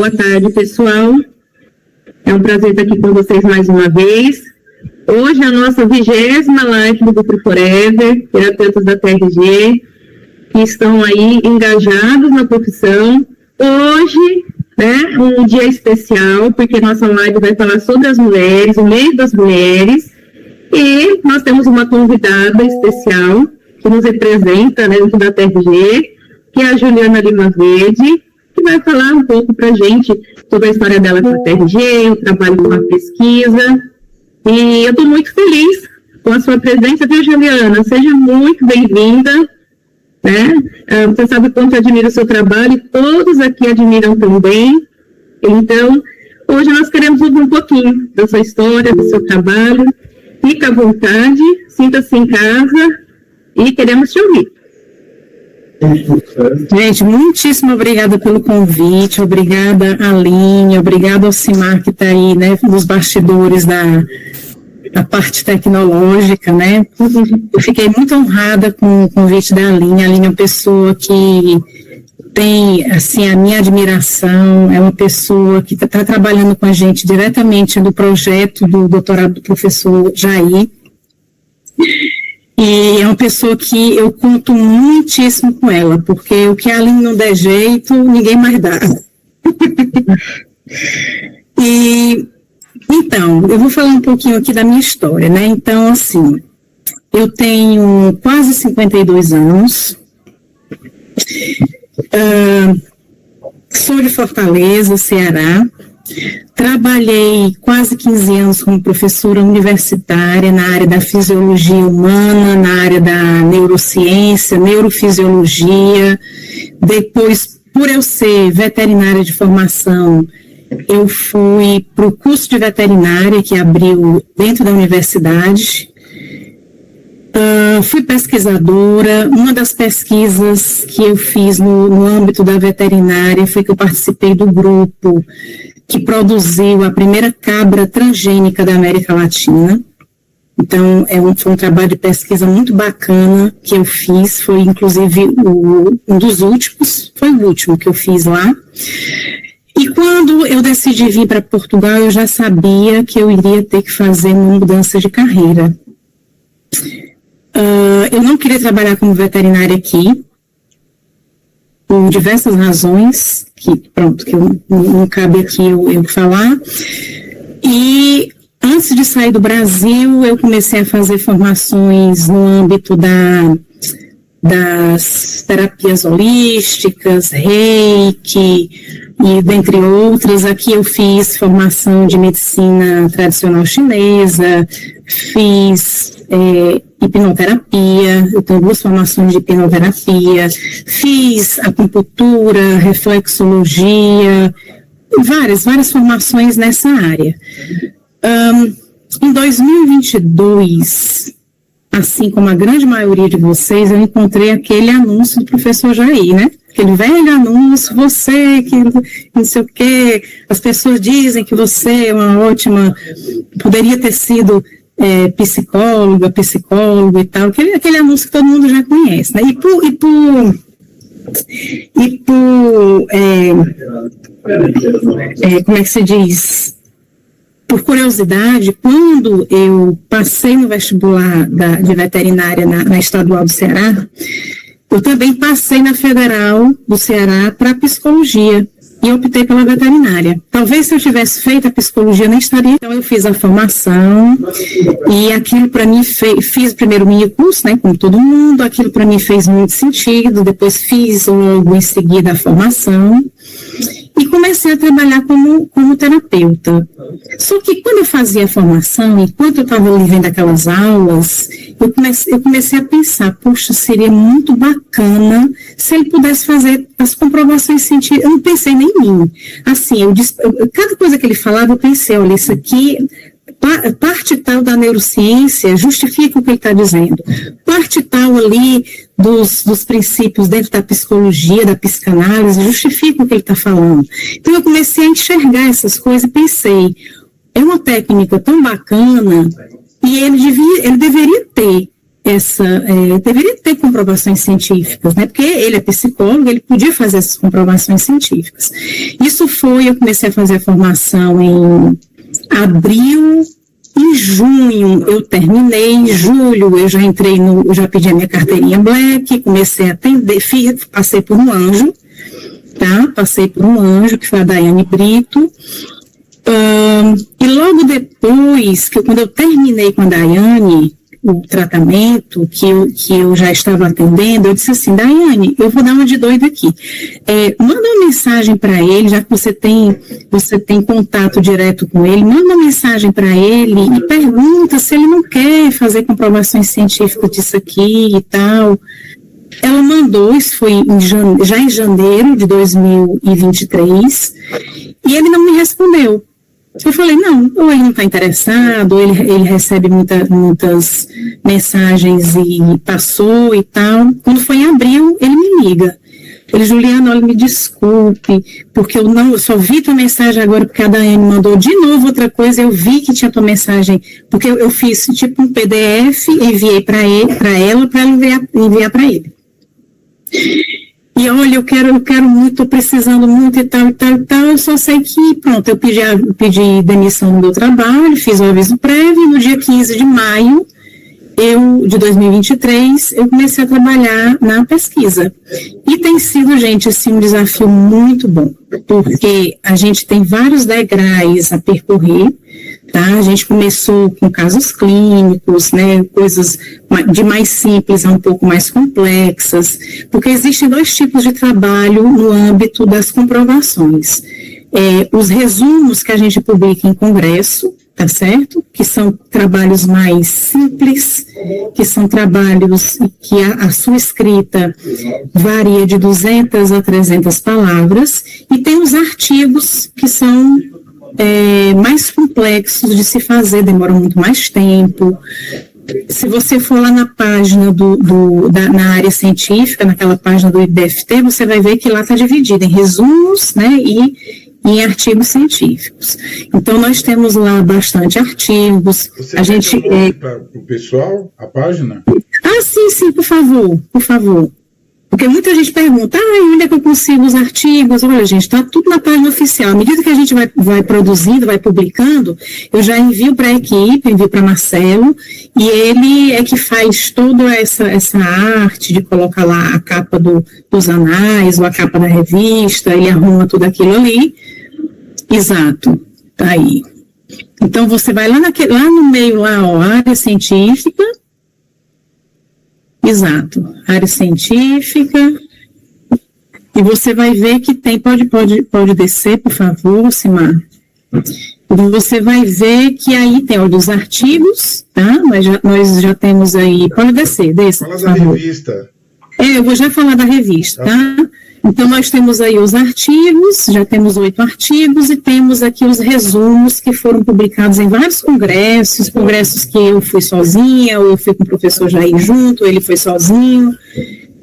Boa tarde, pessoal. É um prazer estar aqui com vocês mais uma vez. Hoje é a nossa 20ª live do Grupo Forever, terapeutas da TRG, que estão aí engajados na profissão. Hoje, né, um dia especial, porque nossa live vai falar sobre as mulheres, o mês das mulheres, e nós temos uma convidada especial que nos representa, né, dentro da TRG, que é a Juliana Lima Verde, que vai falar um pouco para a gente sobre a história dela com a TRG, o trabalho com a pesquisa. E eu estou muito feliz com a sua presença, viu, Juliana? Seja muito bem-vinda. Né? Você sabe quanto eu admiro o seu trabalho, e todos aqui admiram também. Então, hoje nós queremos ouvir um pouquinho da sua história, do seu trabalho. Fica à vontade, sinta-se em casa e queremos te ouvir. Gente, muitíssimo obrigada pelo convite, obrigada Aline, obrigada ao Simar que está aí, né, nos bastidores da parte tecnológica, né. Eu fiquei muito honrada com o convite da Aline. A Aline é uma pessoa que tem, assim, a minha admiração, é uma pessoa que está trabalhando com a gente diretamente no projeto do doutorado do professor Jair. E é uma pessoa que eu conto muitíssimo com ela, porque o que a Aline não der jeito, ninguém mais dá. Então, eu vou falar um pouquinho aqui da minha história, né? Então, assim, eu tenho quase 52 anos, sou de Fortaleza, Ceará. Trabalhei quase 15 anos como professora universitária na área da fisiologia humana, na área da neurociência, neurofisiologia. Depois, por eu ser veterinária de formação, eu fui para o curso de veterinária que abriu dentro da universidade. Fui pesquisadora. Uma das pesquisas que eu fiz no âmbito da veterinária foi que eu participei do grupo que produziu a primeira cabra transgênica da América Latina. Então, foi um trabalho de pesquisa muito bacana que eu fiz, foi inclusive um dos últimos, foi o último que eu fiz lá. E quando eu decidi vir para Portugal, eu já sabia que eu iria ter que fazer uma mudança de carreira. Eu não queria trabalhar como veterinária aqui, por diversas razões, que não cabe aqui eu falar. E antes de sair do Brasil, eu comecei a fazer formações no âmbito das terapias holísticas, Reiki, e dentre outras. Aqui eu fiz formação de medicina tradicional chinesa, fiz hipnoterapia, eu tenho 2 formações de hipnoterapia, fiz acupuntura, reflexologia, várias formações nessa área. Em 2022, assim como a grande maioria de vocês, eu encontrei aquele anúncio do professor Jair, né? Aquele velho anúncio, você que não sei o quê, as pessoas dizem que você é uma ótima, poderia ter sido psicólogo e tal, aquele anúncio que todo mundo já conhece, né? Como é que se diz? Por curiosidade, quando eu passei no vestibular de veterinária na Estadual do Ceará, eu também passei na Federal do Ceará para psicologia. E optei pela veterinária. Talvez se eu tivesse feito a psicologia, nem estaria. Então, eu fiz a formação, e aquilo para mim fiz primeiro o mini curso, né, como todo mundo, aquilo para mim fez muito sentido, depois fiz logo em seguida a formação, e comecei a trabalhar como terapeuta. Só que quando eu fazia a formação, enquanto eu estava vendo aquelas aulas, eu comecei a pensar, poxa, seria muito bacana se ele pudesse fazer as comprovações científicas. Eu não pensei nem em mim. Assim, cada coisa que ele falava, eu pensei, olha, isso aqui, parte tal da neurociência justifica o que ele está dizendo. Parte tal ali dos princípios dentro da psicologia, da psicanálise, justifica o que ele está falando. Então, eu comecei a enxergar essas coisas e pensei, é uma técnica tão bacana, e ele deveria ter deveria ter comprovações científicas, né? Porque ele é psicólogo, ele podia fazer essas comprovações científicas. Eu comecei a fazer a formação em abril. Em junho eu terminei, em julho eu já pedi a minha carteirinha Black, comecei a atender, passei por um anjo, tá? Passei por um anjo, que foi a Daiane Brito, e logo depois, quando eu terminei com a Daiane, o tratamento que eu já estava atendendo, eu disse assim, Daiane, eu vou dar uma de doida aqui. Manda uma mensagem para ele, já que você tem contato direto com ele, manda uma mensagem para ele e pergunta se ele não quer fazer comprovações científicas disso aqui e tal. Ela mandou, isso foi já em janeiro de 2023, e ele não me respondeu. Eu falei, não, ou ele não está interessado, ou ele recebe muitas mensagens e passou e tal. Quando foi em abril, ele me liga. Ele, Juliana, olha, me desculpe, porque eu só vi tua mensagem agora, porque a Daiane mandou de novo outra coisa, eu vi que tinha tua mensagem, porque eu fiz tipo um PDF, enviei para ela enviar para ele. E olha, eu quero muito, estou precisando muito e tal, eu só sei que, pronto, eu pedi demissão no meu trabalho, fiz o aviso prévio, e no dia 15 de maio de 2023, eu comecei a trabalhar na pesquisa. E tem sido, gente, assim, um desafio muito bom, porque a gente tem vários degraus a percorrer, tá? A gente começou com casos clínicos, né, coisas de mais simples a um pouco mais complexas, porque existem dois tipos de trabalho no âmbito das comprovações. Os resumos que a gente publica em congresso, tá certo? Que são trabalhos mais simples, que são trabalhos que a sua escrita varia de 200 a 300 palavras, e tem os artigos que são mais complexos de se fazer, demoram muito mais tempo. Se você for lá na página na área científica, naquela página do IBFT, você vai ver que lá está dividido em resumos, né, e em artigos científicos. Então, nós temos lá bastante artigos. Você a gente para o pessoal, a página? Sim, por favor. Porque muita gente pergunta, onde é que eu consigo os artigos? Olha, gente, está tudo na página oficial. À medida que a gente vai produzindo, vai publicando, eu já envio para a equipe, envio para Marcelo, e ele é que faz toda essa arte de colocar lá a capa dos anais, ou a capa da revista, ele arruma tudo aquilo ali. Exato, tá aí. Então, você vai lá no meio, lá, ó, área científica. Exato, área científica, e você vai ver que tem, pode descer, por favor, Simar. Você vai ver que aí tem os artigos, tá? Nós já temos aí, pode descer, desça, por favor. Fala da revista. Eu vou já falar da revista, tá? Então, nós temos aí os artigos, já temos 8 artigos, e temos aqui os resumos que foram publicados em vários congressos que eu fui sozinha, ou eu fui com o professor Jair junto, ou ele foi sozinho.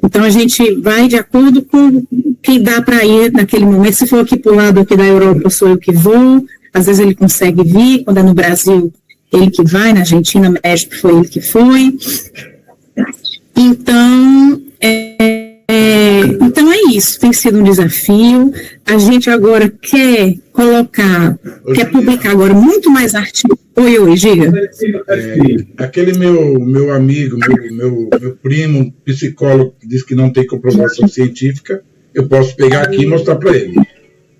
Então, a gente vai de acordo com quem dá para ir naquele momento. Se for aqui para o lado aqui da Europa, sou eu que vou. Às vezes ele consegue vir, quando é no Brasil, ele que vai, na Argentina, México, foi ele que foi. Então, então é isso, tem sido um desafio. A gente agora quer publicar agora muito mais artigos. Oi, diga. Aquele meu amigo, meu primo, psicólogo, que diz que não tem comprovação científica, eu posso pegar aqui e mostrar para ele.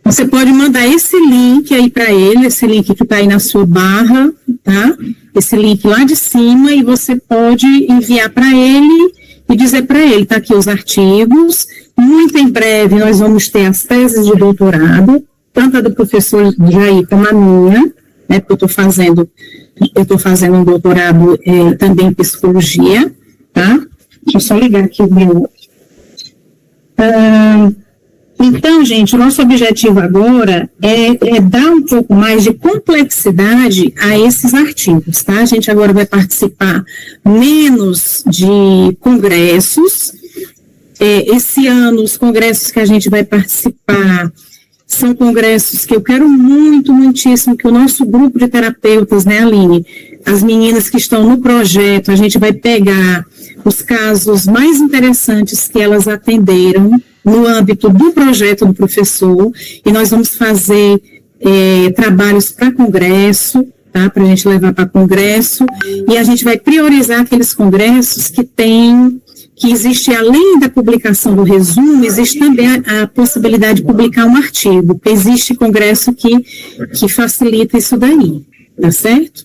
Você pode mandar esse link aí para ele, esse link que está aí na sua barra, tá? Esse link lá de cima, e você pode enviar para ele e dizer para ele, tá aqui os artigos. Muito em breve nós vamos ter as teses de doutorado, tanto a do professor Jair como a minha, né, porque eu estou fazendo um doutorado também em psicologia, tá? Deixa eu só ligar aqui o meu. Então, gente, o nosso objetivo agora é dar um pouco mais de complexidade a esses artigos, tá? A gente agora vai participar menos de congressos. Esse ano, os congressos que a gente vai participar são congressos que eu quero muitíssimo que o nosso grupo de terapeutas, né, Aline, as meninas que estão no projeto, a gente vai pegar os casos mais interessantes que elas atenderam no âmbito do projeto do professor, e nós vamos fazer trabalhos para congresso, tá, para a gente levar para congresso, e a gente vai priorizar aqueles congressos que existe, além da publicação do resumo, existe também a possibilidade de publicar um artigo, porque existe congresso que facilita isso daí, tá certo?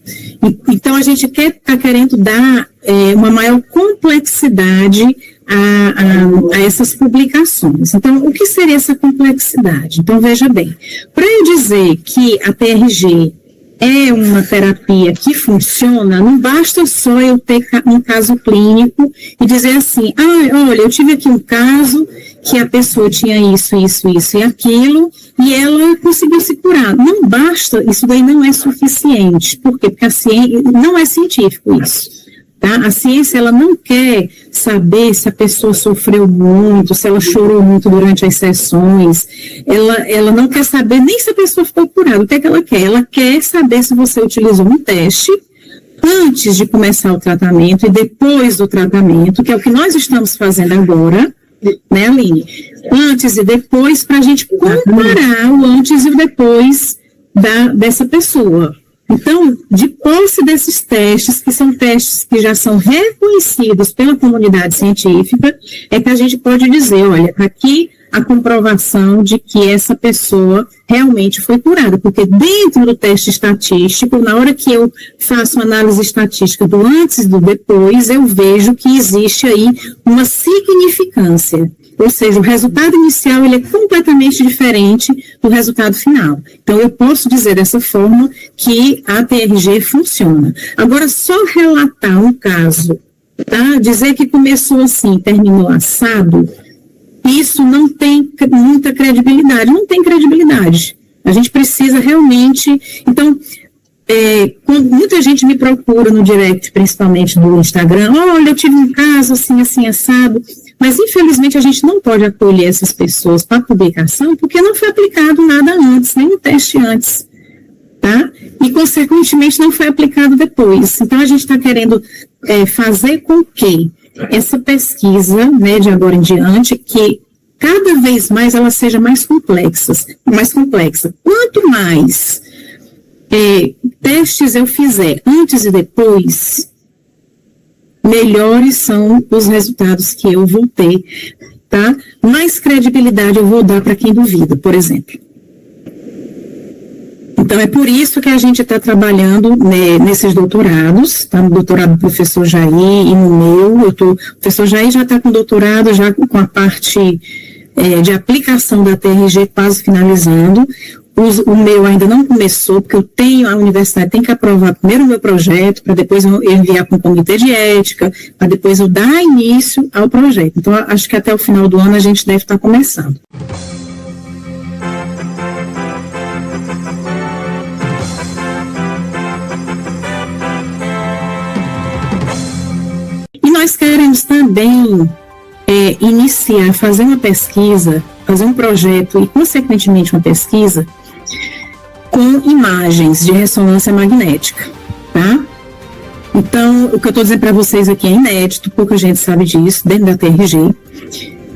Então, a gente está querendo dar uma maior complexidade a essas publicações. Então, o que seria essa complexidade? Então, veja bem, para eu dizer que a TRG é uma terapia que funciona, não basta só eu ter um caso clínico e dizer assim, olha, eu tive aqui um caso que a pessoa tinha isso e aquilo, e ela conseguiu se curar. Não basta, isso daí não é suficiente. Por quê? Porque a ciência, não é científico isso. Tá? A ciência, ela não quer saber se a pessoa sofreu muito, se ela chorou muito durante as sessões, ela não quer saber nem se a pessoa ficou curada. O que é que ela quer? Ela quer saber se você utilizou um teste antes de começar o tratamento e depois do tratamento, que é o que nós estamos fazendo agora, né, Aline? Antes e depois, para a gente comparar o antes e o depois dessa pessoa. Então, de posse desses testes, que são testes que já são reconhecidos pela comunidade científica, é que a gente pode dizer, olha, aqui a comprovação de que essa pessoa realmente foi curada, porque dentro do teste estatístico, na hora que eu faço uma análise estatística do antes e do depois, eu vejo que existe aí uma significância. Ou seja, o resultado inicial ele é completamente diferente do resultado final. Então, eu posso dizer dessa forma que a TRG funciona. Agora, só relatar um caso, tá? Dizer que começou assim, terminou assado, isso não tem muita credibilidade. Não tem credibilidade. A gente precisa realmente... Então, quando muita gente me procura no direct, principalmente no Instagram, olha, eu tive um caso assim, assado... Mas, infelizmente, a gente não pode acolher essas pessoas para publicação porque não foi aplicado nada antes, nenhum teste antes, tá? E, consequentemente, não foi aplicado depois. Então, a gente está querendo fazer com que essa pesquisa, né, de agora em diante, que cada vez mais ela seja mais complexa. Quanto mais testes eu fizer antes e depois, melhores são os resultados que eu vou ter, tá? Mais credibilidade eu vou dar para quem duvida, por exemplo. Então, é por isso que a gente está trabalhando nesses doutorados, tá? No doutorado do professor Jair e no meu, o professor Jair já está com doutorado, já com a parte de aplicação da TRG quase finalizando. O meu ainda não começou, porque a universidade tem que aprovar primeiro o meu projeto, para depois eu enviar para um comitê de ética, para depois eu dar início ao projeto. Então, acho que até o final do ano a gente deve estar começando. E nós queremos também iniciar, fazer uma pesquisa, fazer um projeto e, consequentemente, uma pesquisa com imagens de ressonância magnética, tá? Então, o que eu estou dizendo para vocês aqui é inédito, pouca gente sabe disso, dentro da TRG.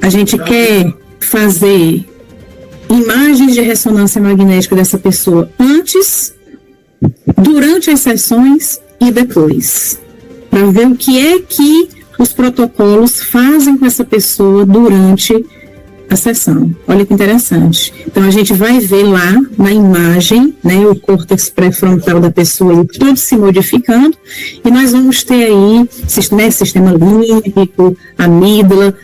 A gente quer fazer imagens de ressonância magnética dessa pessoa antes, durante as sessões e depois, para ver o que é que os protocolos fazem com essa pessoa durante a sessão. Olha que interessante. Então, a gente vai ver lá na imagem, né, o córtex pré-frontal da pessoa todo se modificando, e nós vamos ter aí, sistema límbico, amígdala,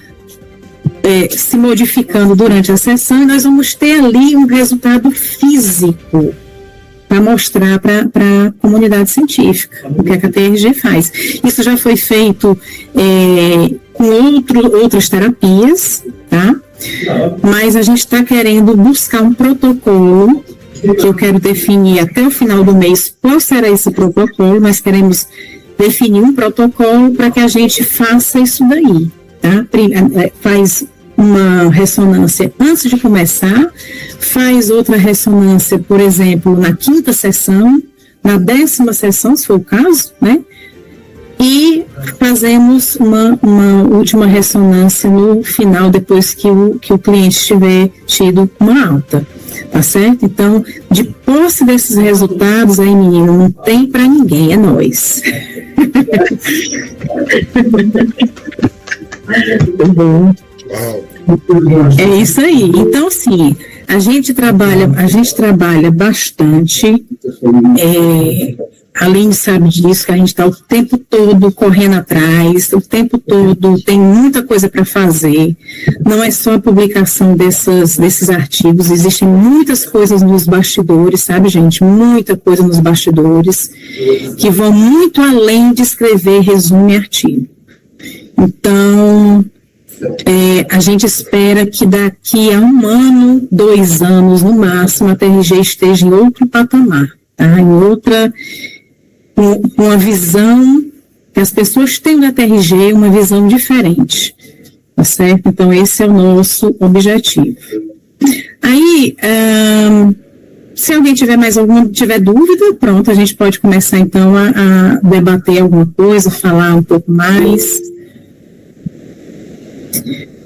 se modificando durante a sessão, e nós vamos ter ali um resultado físico para mostrar para a comunidade científica o que a TRG faz. Isso já foi feito com outras terapias, tá? Mas a gente está querendo buscar um protocolo que eu quero definir até o final do mês qual será esse protocolo. Nós queremos definir um protocolo para que a gente faça isso daí, tá? Faz uma ressonância antes de começar, faz outra ressonância, por exemplo, na 5ª sessão, na 10ª sessão, se for o caso, né? E fazemos uma última ressonância no final, depois que o cliente tiver tido uma alta, tá certo? Então, de posse desses resultados, aí, menino, não tem para ninguém, é nós. É isso aí. Então, sim, a gente trabalha bastante. A Aline sabe disso, que a gente está o tempo todo correndo atrás, o tempo todo tem muita coisa para fazer. Não é só a publicação desses artigos, existem muitas coisas nos bastidores, sabe, gente? Muita coisa nos bastidores, que vão muito além de escrever resumo e artigo. Então, a gente espera que daqui a 1 ano, 2 anos, no máximo, a TRG esteja em outro patamar, tá? Em outra... uma visão, que as pessoas têm da TRG, uma visão diferente, tá certo? Então, esse é o nosso objetivo. Aí, se alguém tiver dúvida, pronto, a gente pode começar, então, a debater alguma coisa, falar um pouco mais.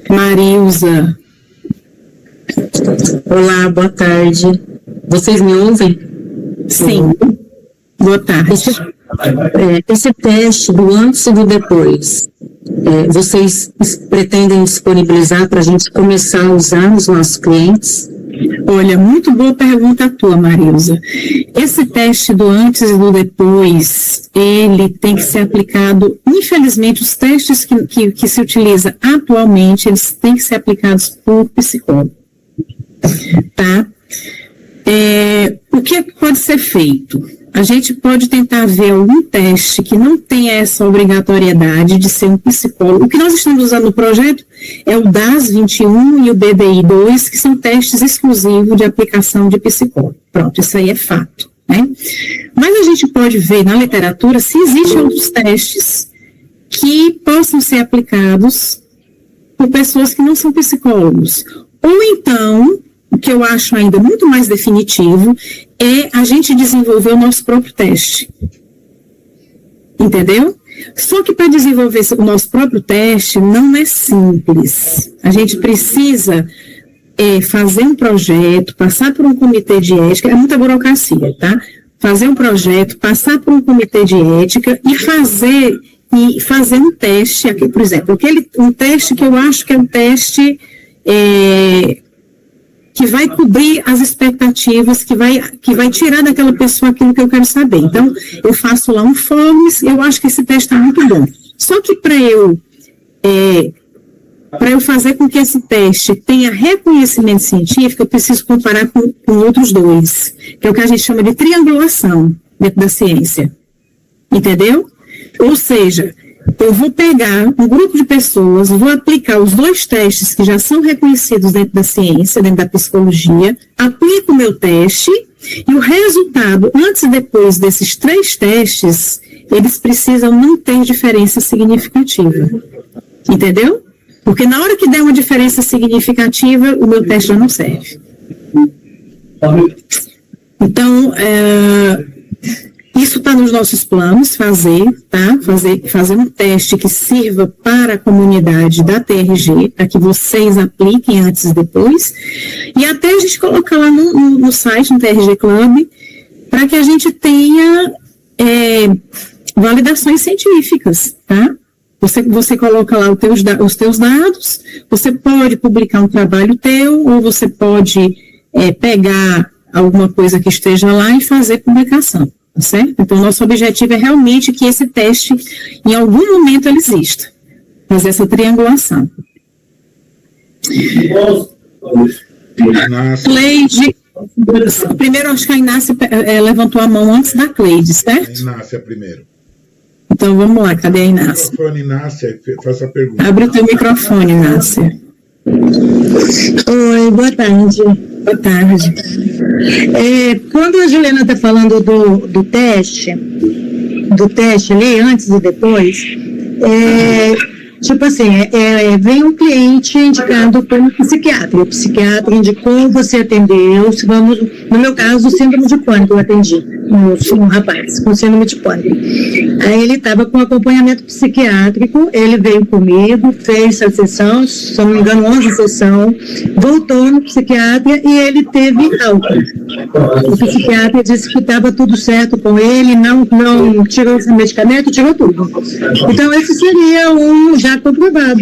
Marilza. Olá, boa tarde. Vocês me ouvem? Sim. Boa tarde. Esse teste do antes e do depois, vocês pretendem disponibilizar para a gente começar a usar nos nossos clientes? Olha, muito boa pergunta a tua, Marilza. Esse teste do antes e do depois, ele tem que ser aplicado, infelizmente, os testes que se utiliza atualmente, eles têm que ser aplicados por psicólogo, tá? O que pode ser feito? A gente pode tentar ver algum teste que não tenha essa obrigatoriedade de ser um psicólogo. O que nós estamos usando no projeto é o DAS 21 e o BDI 2, que são testes exclusivos de aplicação de psicólogo. Pronto, isso aí é fato, né? Mas a gente pode ver na literatura se existem outros testes que possam ser aplicados por pessoas que não são psicólogos. Ou então, o que eu acho ainda muito mais definitivo é a gente desenvolver o nosso próprio teste. Entendeu? Só que para desenvolver o nosso próprio teste não é simples. A gente precisa fazer um projeto, passar por um comitê de ética, é muita burocracia, tá? Fazer um projeto, passar por um comitê de ética e fazer um teste, aqui, por exemplo, um teste que eu acho que é um teste que vai cobrir as expectativas, que vai tirar daquela pessoa aquilo que eu quero saber. Então, eu faço lá um forms, eu acho que esse teste está muito bom. Só que para eu fazer com que esse teste tenha reconhecimento científico, eu preciso comparar com outros 2, que é o que a gente chama de triangulação dentro da ciência. Entendeu? Ou seja, eu vou pegar um grupo de pessoas, vou aplicar os 2 testes que já são reconhecidos dentro da ciência, dentro da psicologia, aplico o meu teste e o resultado, antes e depois desses 3 testes, eles precisam não ter diferença significativa. Entendeu? Porque na hora que der uma diferença significativa, o meu teste já não serve. Então, isso está nos nossos planos, fazer um teste que sirva para a comunidade da TRG, para que vocês apliquem antes e depois, e até a gente colocar lá no site, no TRG Club, para que a gente tenha validações científicas, tá? Você coloca lá os teus dados, você pode publicar um trabalho teu, ou você pode pegar alguma coisa que esteja lá e fazer publicação. Certo? Então, nosso objetivo é realmente que esse teste, em algum momento, ele exista. Fazer essa triangulação. Cleide, primeiro, acho que a Inácia levantou a mão antes da Cleide, certo? A Inácia primeiro. Então, vamos lá, cadê a Inácia? Microfone, Inácia, faça a pergunta. Abre o teu microfone, Inácia. Oi, boa tarde. Boa tarde. Quando a Juliana está falando do teste ali, antes e depois, tipo assim, vem um cliente indicado por um psiquiatra. O psiquiatra indicou, você atendeu, no meu caso, síndrome de pânico, eu atendi um rapaz com síndrome de pânico. Aí ele estava com acompanhamento psiquiátrico, ele veio comigo, fez a sessão, se não me engano, 11 sessões, voltou no psiquiatra e ele teve alta. O psiquiatra disse que estava tudo certo com ele, não tirou esse medicamento, tirou tudo. Então, esse seria um já comprovado.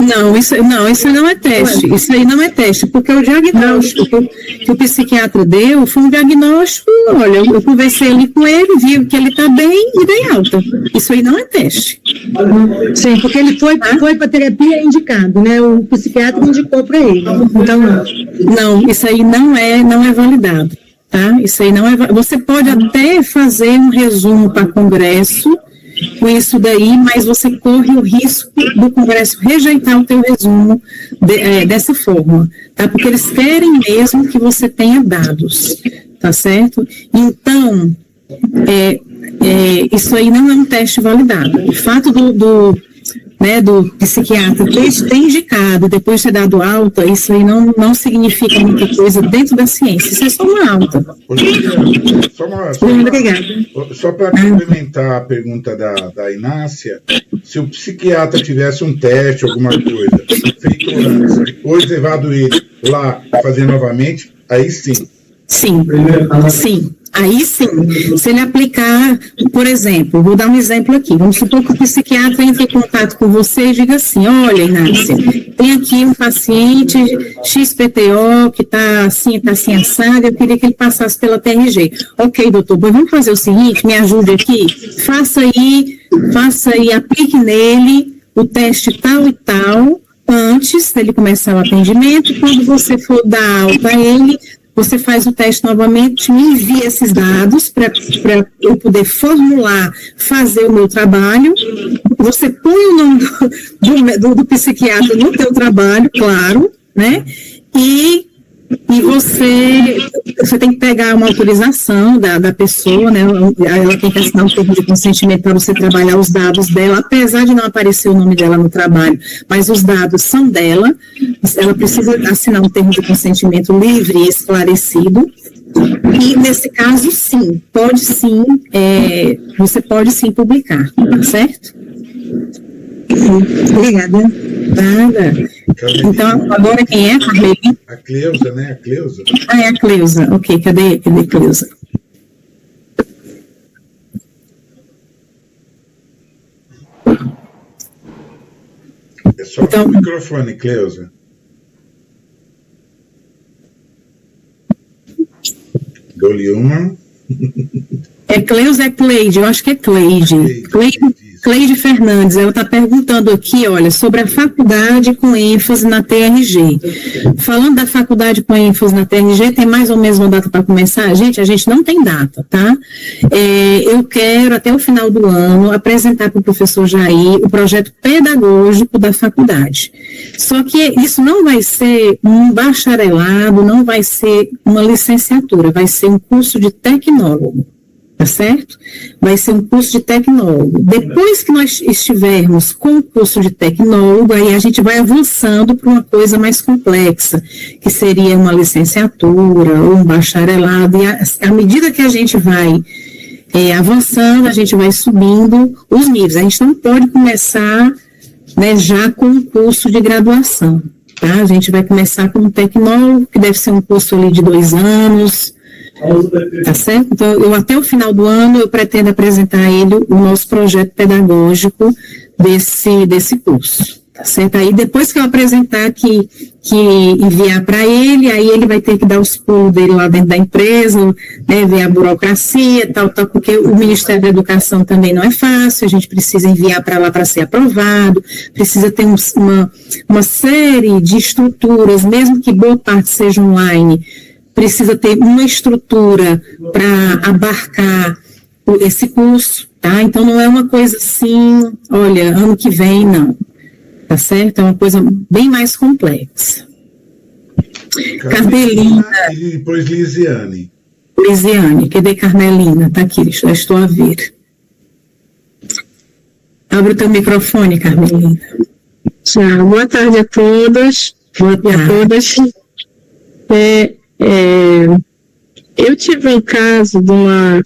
Não, isso não é teste. Isso aí não é teste, porque o diagnóstico que o psiquiatra deu foi um diagnóstico, olha, eu conversei ali com ele, vi que ele está bem e dei alta. Isso aí não é teste. Sim, porque ele foi para terapia indicado, né? O psiquiatra indicou para ele. Então, não, isso aí não é validado. Tá? Isso aí não é. Você pode até fazer um resumo para congresso com isso daí, mas você corre o risco do congresso rejeitar o teu resumo dessa forma, tá? Porque eles querem mesmo que você tenha dados, tá certo? Então, isso aí não é um teste validado. O fato do psiquiatra ter indicado, depois de ter dado alta, isso aí não significa muita coisa dentro da ciência, isso é só uma alta. Só para complementar a pergunta da Inácia, se o psiquiatra tivesse um teste, alguma coisa, feito antes, depois levado ele lá a fazer novamente, aí sim. Sim. Aí sim, se ele aplicar, por exemplo, vou dar um exemplo aqui, vamos supor que o psiquiatra entre em contato com você e diga assim, olha, Inácia, tem aqui um paciente XPTO que está assim assado, eu queria que ele passasse pela TRG. Ok, doutor, vamos fazer o seguinte, me ajude aqui, faça aí, aplique nele o teste tal e tal, antes dele começar o atendimento, quando você for dar alta a ele, você faz o teste novamente, me envia esses dados para eu poder formular, fazer o meu trabalho. Você põe o nome do psiquiatra no teu trabalho, claro, né? E você tem que pegar uma autorização da pessoa, né? Ela tem que assinar um termo de consentimento para você trabalhar os dados dela, apesar de não aparecer o nome dela no trabalho, mas os dados são dela, ela precisa assinar um termo de consentimento livre e esclarecido, e nesse caso, sim, você pode sim publicar, tá certo? Obrigada. Nada. Então, agora quem é, Carmelina? A Cleusa, né? A Cleusa. É a Cleusa. Ok, cadê Cleusa? É só o microfone, Cleusa. Dou-lhe uma. É Cleusa, é Cleide, eu acho que é Cleide. Cleide Fernandes, ela está perguntando aqui, olha, sobre a faculdade com ênfase na TRG. Falando da faculdade com ênfase na TRG, tem mais ou menos uma data para começar? A gente não tem data, tá? Eu quero, até o final do ano, apresentar para o professor Jair o projeto pedagógico da faculdade. Só que isso não vai ser um bacharelado, não vai ser uma licenciatura, vai ser um curso de tecnólogo. Tá certo? Vai ser um curso de tecnólogo. Depois que nós estivermos com o curso de tecnólogo, aí a gente vai avançando para uma coisa mais complexa, que seria uma licenciatura ou um bacharelado, e à medida que a gente vai avançando, a gente vai subindo os níveis. A gente não pode começar, né, já com um curso de graduação, tá? A gente vai começar com um tecnólogo, que deve ser um curso ali de 2 anos, tá certo? Então, até o final do ano, eu pretendo apresentar a ele o nosso projeto pedagógico desse curso, tá certo? Aí, depois que eu apresentar, que enviar para ele, aí ele vai ter que dar os pulos dele lá dentro da empresa, né, ver a burocracia, tal, porque o Ministério da Educação também não é fácil, a gente precisa enviar para lá para ser aprovado, precisa ter uma série de estruturas, mesmo que boa parte seja online, precisa ter uma estrutura para abarcar esse curso, tá? Então, não é uma coisa assim, olha, ano que vem, não. Tá certo? É uma coisa bem mais complexa. Carmelina. E depois Lisiane. Lisiane, cadê Carmelina? Tá aqui, já estou a ver. Abre o teu microfone, Carmelina. Já, boa tarde a todos e a todas. Eu tive um caso de uma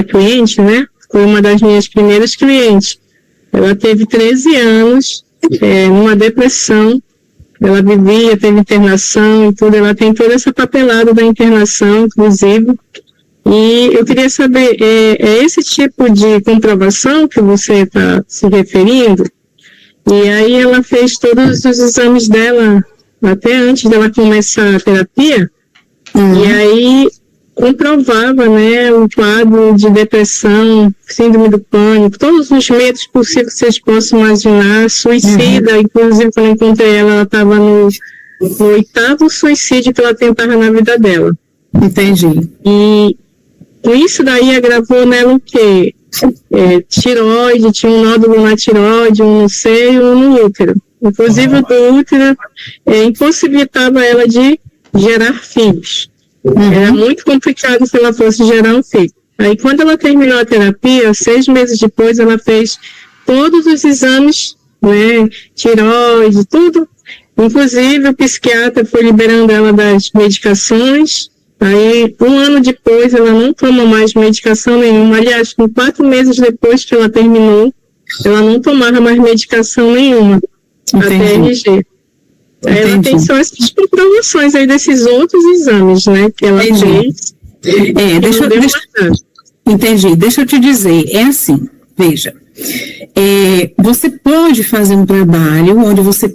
cliente, né? Foi uma das minhas primeiras clientes. Ela teve 13 anos, numa depressão. Ela vivia, teve internação e tudo. Ela tem toda essa papelada da internação, inclusive. E eu queria saber, é esse tipo de comprovação que você está se referindo? E aí ela fez todos os exames dela, até antes dela começar a terapia, e aí comprovava, né, o quadro de depressão, síndrome do pânico, todos os medos possíveis que vocês possam imaginar, suicida, inclusive quando eu encontrei ela estava no 8º suicídio que ela tentava na vida dela. Entendi. E isso daí agravou nela o quê? Tireoide, tinha um nódulo na tireoide, um no seio, um no útero. Inclusive o do útero impossibilitava ela de gerar filhos. Era muito complicado se ela fosse gerar um filho. Aí quando ela terminou a terapia, 6 meses depois ela fez todos os exames, né, tireoide, tudo. Inclusive o psiquiatra foi liberando ela das medicações. Aí, 1 ano depois, ela não toma mais medicação nenhuma. Aliás, com 4 meses depois que ela terminou, ela não tomava mais medicação nenhuma. A TRG. Aí ela tem só essas comprovações aí desses outros exames, né, que ela fez. Entendi. Deixa eu te dizer, é assim, veja, você pode fazer um trabalho onde você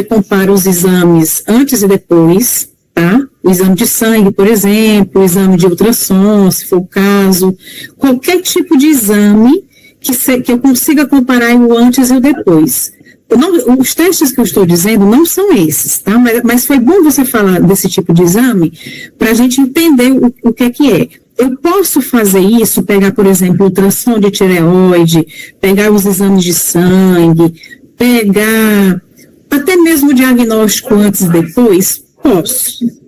compara os exames antes e depois, tá? O exame de sangue, por exemplo, o exame de ultrassom, se for o caso, qualquer tipo de exame que eu consiga comparar o antes e o depois. Não, os testes que eu estou dizendo não são esses, tá? Mas foi bom você falar desse tipo de exame para a gente entender o que é. Eu posso fazer isso, pegar, por exemplo, ultrassom de tireoide, pegar os exames de sangue, pegar até mesmo o diagnóstico antes e depois? Posso.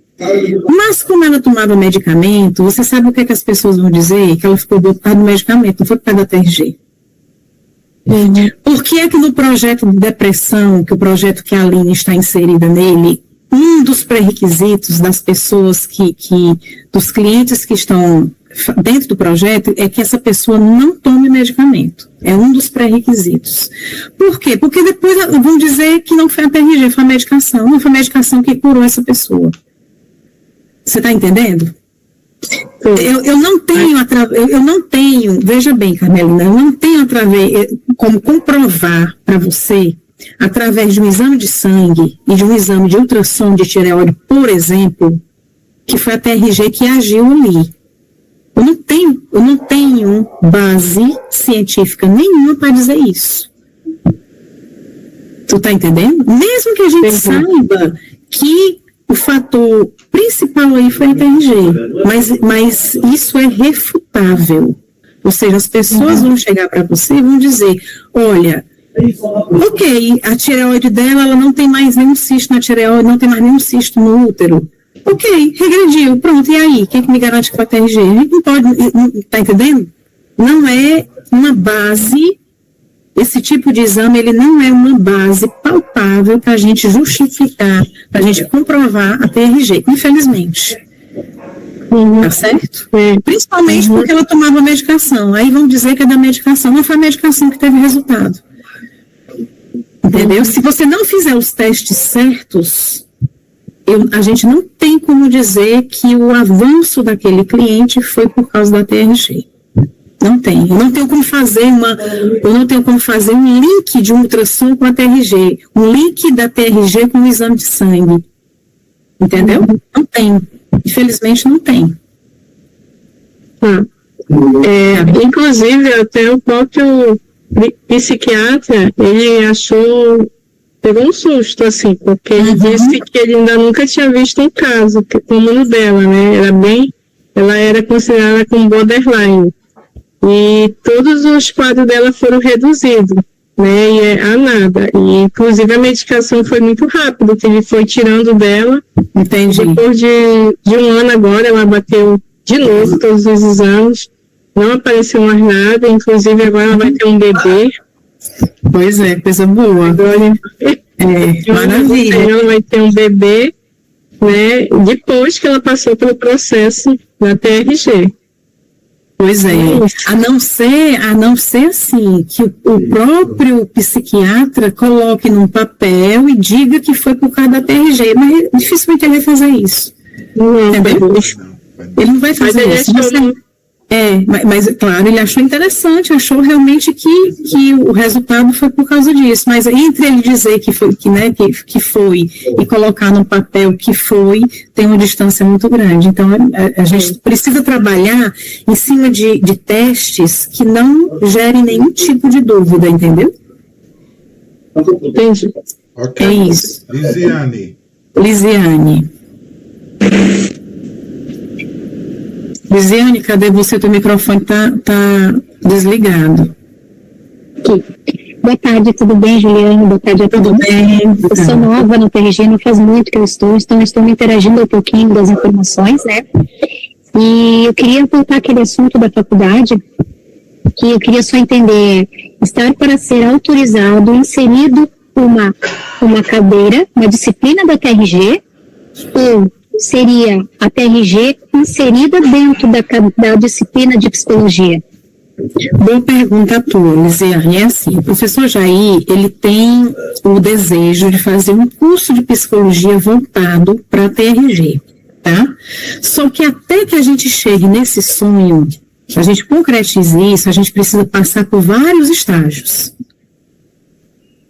Mas como ela tomava medicamento, você sabe o que as pessoas vão dizer? Que ela ficou dopada no medicamento, não foi por causa da TRG. Por que é que no projeto de depressão, que o projeto que a Aline está inserida nele, um dos pré-requisitos das pessoas dos clientes que estão dentro do projeto é que essa pessoa não tome medicamento. É um dos pré-requisitos. Por quê? Porque depois vão dizer que não foi a TRG, foi a medicação. Não foi a medicação que curou essa pessoa. Você está entendendo? Eu não tenho, veja bem, Carmelina, eu não tenho como comprovar para você, através de um exame de sangue e de um exame de ultrassom de tireoide, por exemplo, que foi a TRG que agiu ali. Eu não tenho base científica nenhuma para dizer isso. Tu está entendendo? Mesmo que a gente saiba que o fator principal aí foi a TRG, mas isso é refutável. Ou seja, as pessoas vão chegar para você e vão dizer, olha, ok, a tireoide dela, ela não tem mais nenhum cisto na tireoide, não tem mais nenhum cisto no útero. Ok, regrediu, pronto, e aí? Quem que me garante que foi a TRG? A gente não pode, tá entendendo? Não é uma base. Esse tipo de exame, ele não é uma base palpável para a gente justificar, para a gente comprovar a TRG, infelizmente. Tá certo? Principalmente porque ela tomava medicação. Aí vão dizer que é da medicação. Não foi a medicação que teve resultado. Entendeu? Se você não fizer os testes certos, a gente não tem como dizer que o avanço daquele cliente foi por causa da TRG. Não tem. Eu não tenho como fazer um link de um ultrassom com a TRG, um link da TRG com o exame de sangue. Entendeu? Não tem. Infelizmente não tem. Inclusive, até o próprio psiquiatra, ele pegou um susto, assim, porque ele disse que ele ainda nunca tinha visto um caso como no dela, né? Ela era considerada como borderline. E todos os quadros dela foram reduzidos, né, e a nada. E, inclusive, a medicação foi muito rápida, que ele foi tirando dela. Entendi. Depois de 1 ano agora, ela bateu de novo todos os exames. não apareceu mais nada, inclusive agora ela vai ter um bebê. Pois é, coisa boa. Agora, Maravilha. ela vai ter um bebê, né, depois que ela passou pelo processo da TRG. Pois é, a não ser assim, que o próprio psiquiatra coloque num papel e diga que foi por causa da TRG, mas dificilmente ele vai fazer isso. Entendeu? Ele não vai fazer isso. Mas, claro, ele achou interessante, achou realmente que o resultado foi por causa disso, mas entre ele dizer que foi e colocar no papel que foi, tem uma distância muito grande. Então, a gente precisa trabalhar em cima de testes que não gerem nenhum tipo de dúvida, entendeu? Entendi. Ok. É isso. Lisiane, cadê você? Teu microfone tá desligado. Aqui. Boa tarde, tudo bem, Juliana? Boa tarde a todos. Tudo bem? Eu sou nova no TRG, não faz muito que eu estou, então estou me interagindo um pouquinho das informações, né? E eu queria voltar àquele assunto da faculdade, que eu queria só entender, estar para ser autorizado, inserido uma cadeira, uma disciplina da TRG, ou seria a TRG inserida dentro da disciplina de psicologia? Boa pergunta tua, Lisiane. É assim, o professor Jair, ele tem o desejo de fazer um curso de psicologia voltado para a TRG, tá? Só que até que a gente chegue nesse sonho, a gente concretize isso, a gente precisa passar por vários estágios.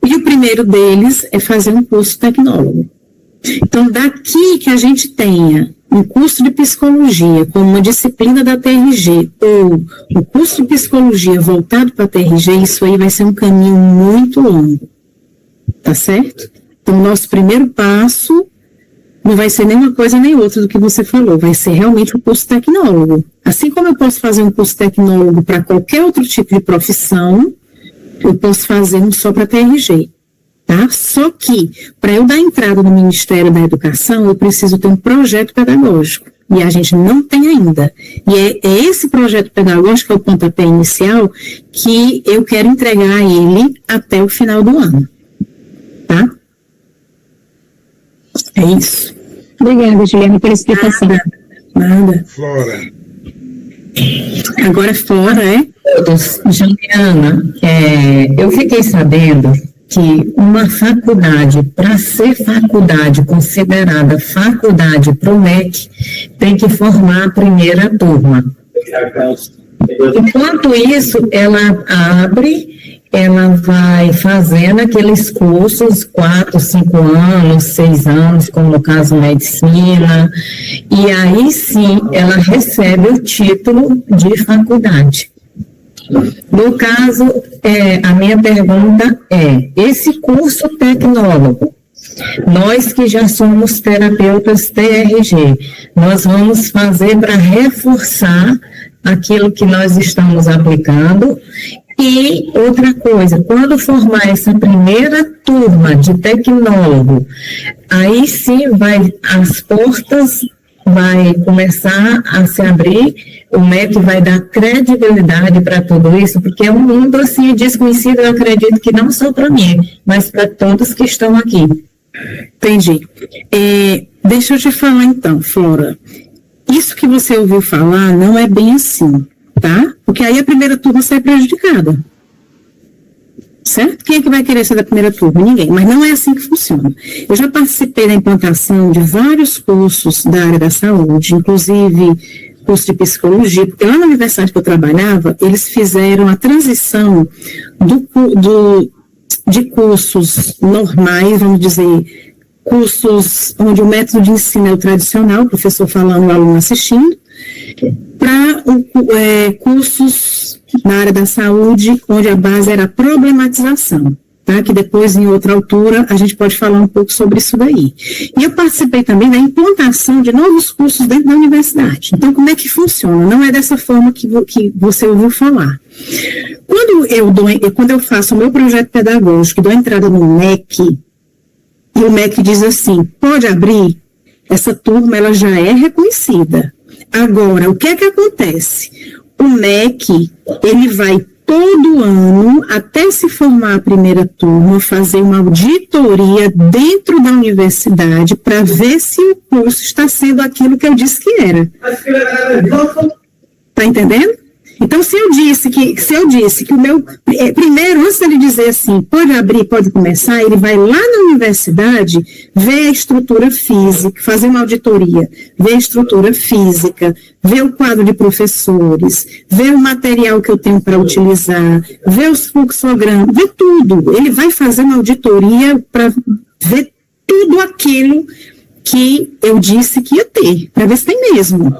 E o primeiro deles é fazer um curso tecnólogo. Então, daqui que a gente tenha um curso de psicologia como uma disciplina da TRG ou um curso de psicologia voltado para a TRG, isso aí vai ser um caminho muito longo, tá certo? Então, o nosso primeiro passo não vai ser nem uma coisa nem outra do que você falou, vai ser realmente um curso tecnólogo. Assim como eu posso fazer um curso tecnólogo para qualquer outro tipo de profissão, eu posso fazer um só para a TRG. Tá? Só que, para eu dar entrada no Ministério da Educação, eu preciso ter um projeto pedagógico. E a gente não tem ainda. E é esse projeto pedagógico, é o pontapé inicial, que eu quero entregar ele até o final do ano. Tá? É isso. Obrigada, Juliana, pela explicação. Nada. Flora. Agora é Flora, é? Juliana, eu fiquei sabendo que uma faculdade, para ser faculdade, considerada faculdade para o MEC, tem que formar a primeira turma. Enquanto isso, ela vai fazendo aqueles cursos, 4, 5 anos, 6 anos, como no caso medicina, e aí sim ela recebe o título de faculdade. No caso, a minha pergunta é, esse curso tecnólogo, nós que já somos terapeutas TRG, nós vamos fazer para reforçar aquilo que nós estamos aplicando. E outra coisa, quando formar essa primeira turma de tecnólogo, aí sim as portas vai começar a se abrir, o MEC vai dar credibilidade para tudo isso, porque é um mundo assim desconhecido, eu acredito que não só para mim, mas para todos que estão aqui. Entendi. Deixa eu te falar então, Flora, isso que você ouviu falar não é bem assim, tá? Porque aí a primeira turma sai prejudicada. Certo? Quem é que vai querer ser da primeira turma? Ninguém. Mas não é assim que funciona. Eu já participei da implantação de vários cursos da área da saúde, inclusive curso de psicologia, porque lá na universidade que eu trabalhava, eles fizeram a transição de cursos normais, vamos dizer, cursos onde o método de ensino é o tradicional, o professor falando, o aluno assistindo, para cursos na área da saúde, onde a base era a problematização, tá? Que depois, em outra altura, a gente pode falar um pouco sobre isso daí. E eu participei também da implantação de novos cursos dentro da universidade. Então, como é que funciona? Não é dessa forma que você ouviu falar. Quando eu faço o meu projeto pedagógico e dou entrada no MEC, e o MEC diz assim, pode abrir, essa turma ela já é reconhecida. Agora, o que é que acontece? o MEC, ele vai todo ano, até se formar a primeira turma, fazer uma auditoria dentro da universidade para ver se o curso está sendo aquilo que eu disse que era. Está entendendo? Então, se eu disse que o meu... Primeiro, antes dele dizer assim, pode abrir, pode começar, ele vai lá na universidade ver a estrutura física, fazer uma auditoria, ver a estrutura física, ver o quadro de professores, ver o material que eu tenho para utilizar, ver os fluxogramas, ver tudo. Ele vai fazer uma auditoria para ver tudo aquilo que eu disse que ia ter, para ver se tem mesmo.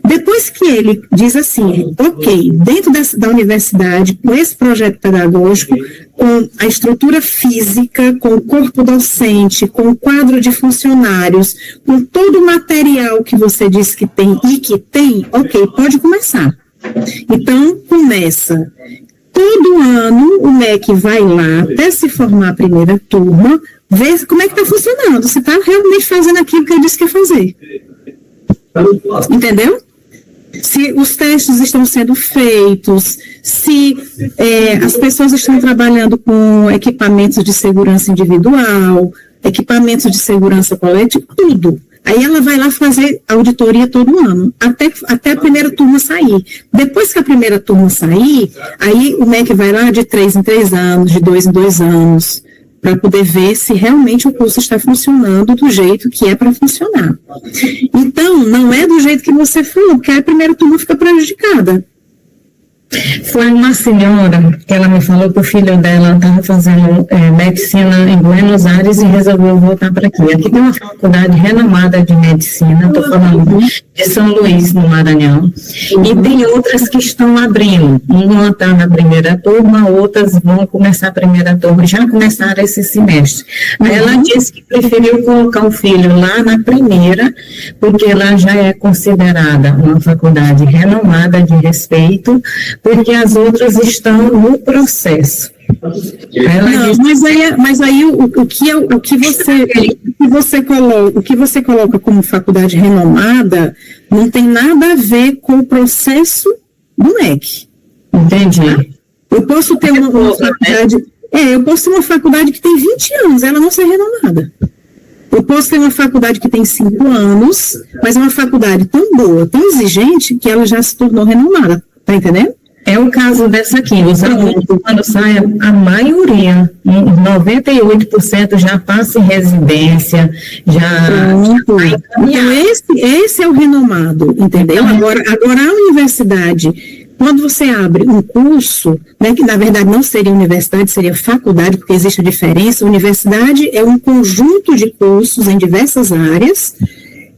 Depois que ele diz assim, ok, dentro da universidade, com esse projeto pedagógico, com a estrutura física, com o corpo docente, com o quadro de funcionários, com todo o material que você disse que tem e que tem, ok, pode começar. Então, começa. Todo ano o MEC vai lá, até se formar a primeira turma, ver como é que está funcionando, se está realmente fazendo aquilo que eu disse que ia fazer. Entendeu? Se os testes estão sendo feitos, se as pessoas estão trabalhando com equipamentos de segurança individual, equipamentos de segurança coletiva, tudo. Aí ela vai lá fazer auditoria todo ano, até a primeira turma sair. Depois que a primeira turma sair, aí o MEC vai lá de 3 em 3 anos, de 2 em 2 anos, para poder ver se realmente o curso está funcionando do jeito que é para funcionar. Então, não é do jeito que você falou, porque aí a primeira turma fica prejudicada. Foi uma senhora que ela me falou que o filho dela estava fazendo medicina em Buenos Aires e resolveu voltar para aqui. Aqui tem uma faculdade renomada de medicina, estou falando de São Luís, no Maranhão, e tem outras que estão abrindo. Uma está na primeira turma, outras vão começar a primeira turma, já começaram esse semestre. Aí ela disse que preferiu colocar o filho lá na primeira, porque ela já é considerada uma faculdade renomada de respeito, porque as outras estão no processo. Não, mas aí o que você coloca como faculdade renomada não tem nada a ver com o processo do MEC. Entendi. Eu posso ter uma faculdade... eu posso ter uma faculdade que tem 20 anos, ela não ser renomada. Eu posso ter uma faculdade que tem 5 anos, mas é uma faculdade tão boa, tão exigente, que ela já se tornou renomada. Tá entendendo? É o caso dessa aqui, os alunos, quando saem, a maioria, 98% já passa em residência, Então, esse é o renomado, entendeu? Agora a universidade, quando você abre um curso, né, que na verdade não seria universidade, seria faculdade, porque existe a diferença, universidade é um conjunto de cursos em diversas áreas.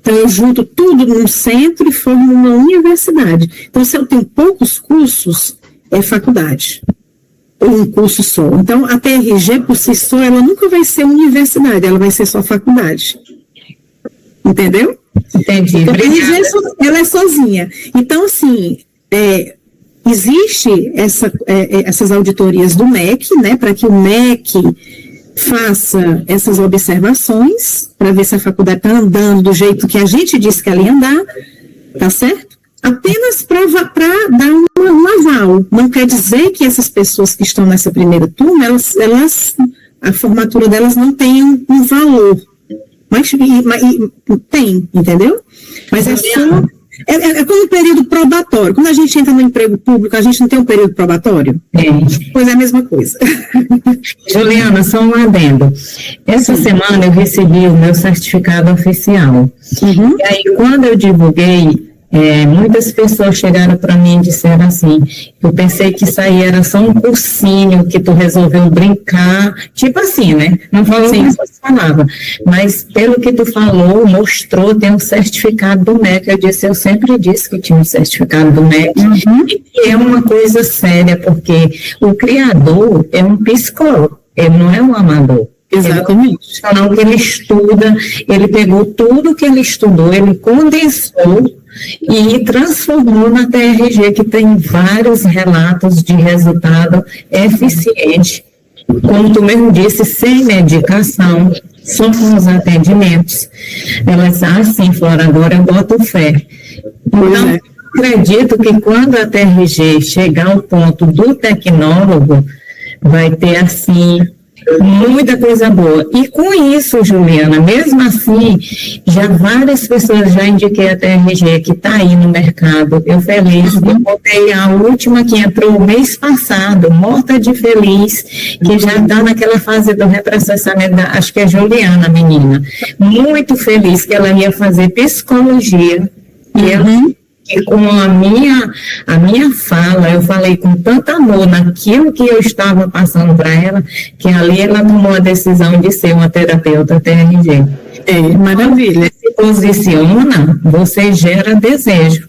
Então, eu junto tudo num centro e formo uma universidade. Então, se eu tenho poucos cursos, é faculdade. Ou um curso só. Então, a TRG, por si só, ela nunca vai ser universidade, ela vai ser só faculdade. Entendeu? Entendi. A TRG, ela é sozinha. Então, assim, existe essas auditorias do MEC, né, para que o MEC faça essas observações para ver se a faculdade está andando do jeito que a gente disse que ela ia andar, tá certo? Apenas para dar um aval. Não quer dizer que essas pessoas que estão nessa primeira turma, a formatura delas não tem um valor. Mas tem, entendeu? Mas é só... É como um período probatório. Quando a gente entra no emprego público, a gente não tem um período probatório? Pois é a mesma coisa. Juliana, só um adendo. Essa semana eu recebi o meu certificado oficial. E aí, quando eu divulguei, muitas pessoas chegaram para mim e disseram assim, eu pensei que isso aí era só um cursinho que tu resolveu brincar, tipo assim, né? Não falou como você falava, mas pelo que tu falou, mostrou, tem um certificado do MEC. Eu sempre disse que tinha um certificado do MEC, e é uma coisa séria, porque o criador é um psicólogo, ele não é um amador. Exatamente. Falando que ele estuda, ele pegou tudo que ele estudou, ele condensou e transformou na TRG, que tem vários relatos de resultado eficiente, como tu mesmo disse, sem medicação, só com os atendimentos. Elas, assim, Flora, agora eu boto fé. Então, acredito que quando a TRG chegar ao ponto do tecnólogo, vai ter, assim, muita coisa boa. E com isso, Juliana, mesmo assim, já várias pessoas já indiquei a TRG que está aí no mercado. Eu feliz, eu botei a última que entrou mês passado, morta de feliz, que já está naquela fase do reprocessamento, acho que é Juliana, a menina. Muito feliz que ela ia fazer psicologia. E ela... E com a minha fala, eu falei com tanto amor naquilo que eu estava passando para ela, que ali ela tomou a decisão de ser uma terapeuta TRG. Maravilha. Se posiciona, você gera desejo.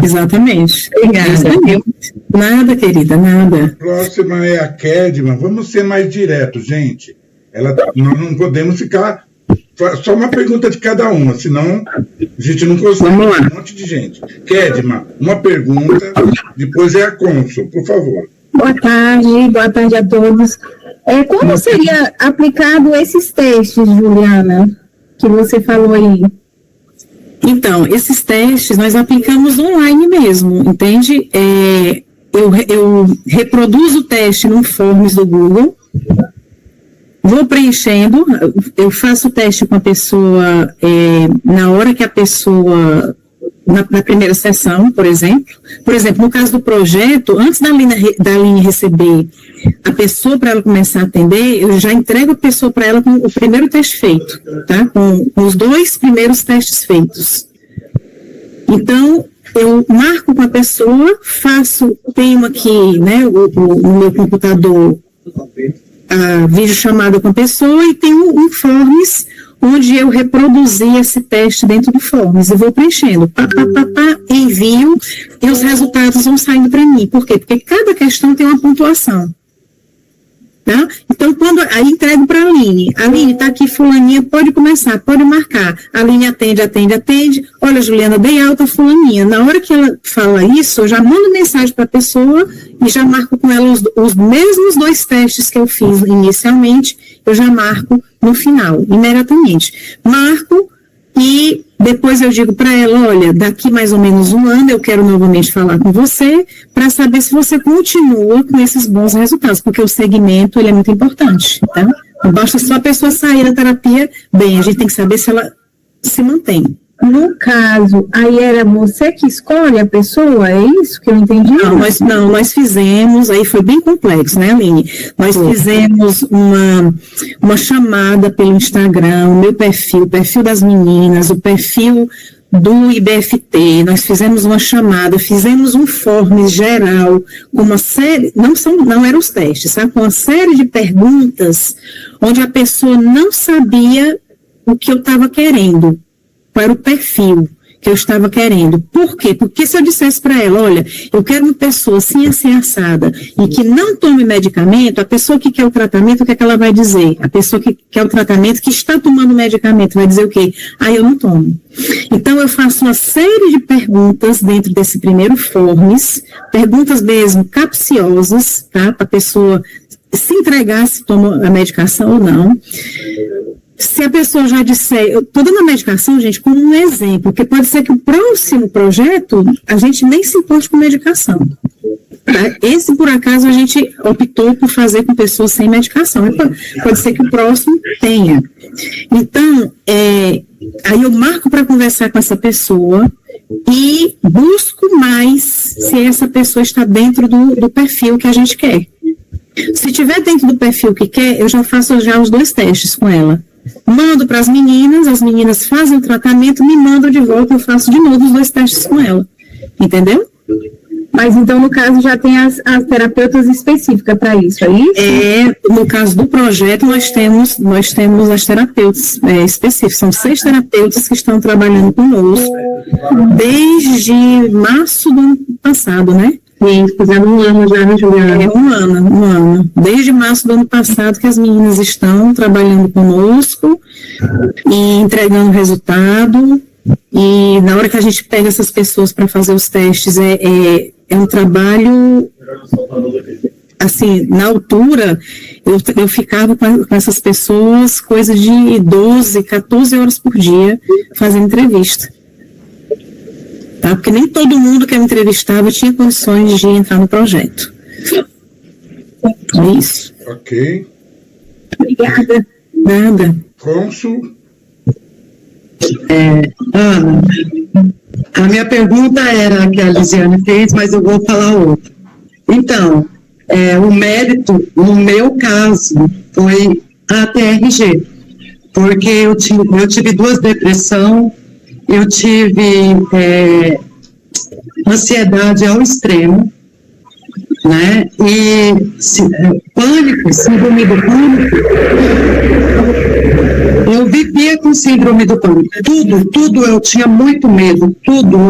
Exatamente. Obrigada. Nada, querida, nada. Próxima é a Kedma. Vamos ser mais diretos, gente. Nós não podemos ficar... Só uma pergunta de cada uma, senão a gente não consegue. Um monte de gente. Kedma, uma pergunta, depois é a Cônsul, por favor. Boa tarde a todos. Como seria aplicado esses testes, Juliana, que você falou aí? Então, esses testes nós aplicamos online mesmo, entende? Eu reproduzo o teste no Forms do Google, vou preenchendo, eu faço o teste com a pessoa na hora que a pessoa, na primeira sessão, por exemplo. Por exemplo, no caso do projeto, antes da Aline receber a pessoa para ela começar a atender, eu já entrego a pessoa para ela com o primeiro teste feito, tá? Com os 2 primeiros testes feitos. Então, eu marco com a pessoa, tenho aqui, né, no meu computador, a videochamada com a pessoa e tem um Forms onde eu reproduzi esse teste dentro do Forms e vou preenchendo, envio e os resultados vão saindo para mim. Por quê? Porque cada questão tem uma pontuação. Tá? Então, aí entrego para a Aline. Aline, está aqui fulaninha, pode começar, pode marcar. A Aline atende. Olha, Juliana, dei alta fulaninha. Na hora que ela fala isso, eu já mando mensagem para a pessoa e já marco com ela os mesmos 2 testes que eu fiz inicialmente, eu já marco no final, imediatamente. Marco e depois eu digo para ela, olha, daqui mais ou menos um ano eu quero novamente falar com você para saber se você continua com esses bons resultados, porque o segmento ele é muito importante, tá? Não basta só a pessoa sair da terapia, bem, a gente tem que saber se ela se mantém. No caso, aí era você que escolhe a pessoa, é isso que eu entendi? Nós fizemos, aí foi bem complexo, né, Aline? Nós fizemos uma chamada pelo Instagram, o meu perfil, o perfil das meninas, o perfil do IBFT, nós fizemos uma chamada, fizemos um Forms geral, com uma série, não eram os testes, sabe? Com uma série de perguntas, onde a pessoa não sabia o que eu estava querendo. Qual era o perfil que eu estava querendo. Por quê? Porque se eu dissesse para ela, olha, eu quero uma pessoa assim assada e que não tome medicamento, a pessoa que quer o tratamento, o que é que ela vai dizer? A pessoa que quer o tratamento, que está tomando medicamento, vai dizer o quê? Eu não tomo. Então, eu faço uma série de perguntas dentro desse primeiro Forms, perguntas mesmo capciosas, tá? Para a pessoa se entregar se toma a medicação ou não. Se a pessoa já disser, eu estou dando a medicação, gente, como um exemplo, porque pode ser que o próximo projeto a gente nem se importe com medicação. Tá? Esse, por acaso, a gente optou por fazer com pessoas sem medicação. Pode ser que o próximo tenha. Então, aí eu marco para conversar com essa pessoa e busco mais se essa pessoa está dentro do perfil que a gente quer. Se estiver dentro do perfil que quer, eu já faço os 2 testes com ela. Mando para as meninas fazem o tratamento, me mandam de volta, eu faço de novo os 2 testes com ela. Entendeu? Mas então, no caso, já tem as terapeutas específicas para isso, é isso? No caso do projeto, nós temos as terapeutas específicas. São 6 terapeutas que estão trabalhando conosco desde março do ano passado, né? Sim, fizeram um ano já, né, Juliana? Um ano. Desde março do ano passado que as meninas estão trabalhando conosco e entregando resultado. E na hora que a gente pega essas pessoas para fazer os testes, é um trabalho, assim, na altura, eu ficava com essas pessoas coisa de 12, 14 horas por dia fazendo entrevista. tá? Porque nem todo mundo que eu entrevistava tinha condições de entrar no projeto. É isso. Ok. Obrigada. Nada. Cônsul? Ana, a minha pergunta era a que a Lisiane fez, mas eu vou falar outra. Então, o mérito, no meu caso, foi a TRG, porque eu tive 2 depressões, eu tive ansiedade ao extremo, né, e pânico, síndrome do pânico, eu vivia com síndrome do pânico, tudo eu tinha muito medo,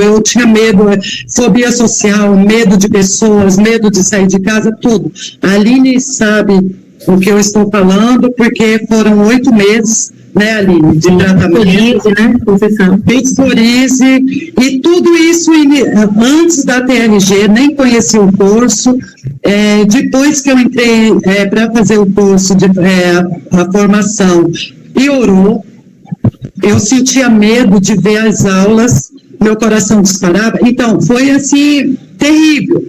eu tinha medo, fobia social, medo de pessoas, medo de sair de casa, tudo. A Aline sabe o que eu estou falando, porque foram 8 meses, né, Aline, de tratamento, né, concessão. Psoríase, e tudo isso antes da TRG, nem conheci o curso. Depois que eu entrei para fazer o curso, a formação, piorou. Eu sentia medo de ver as aulas, meu coração disparava. Então, foi assim, terrível.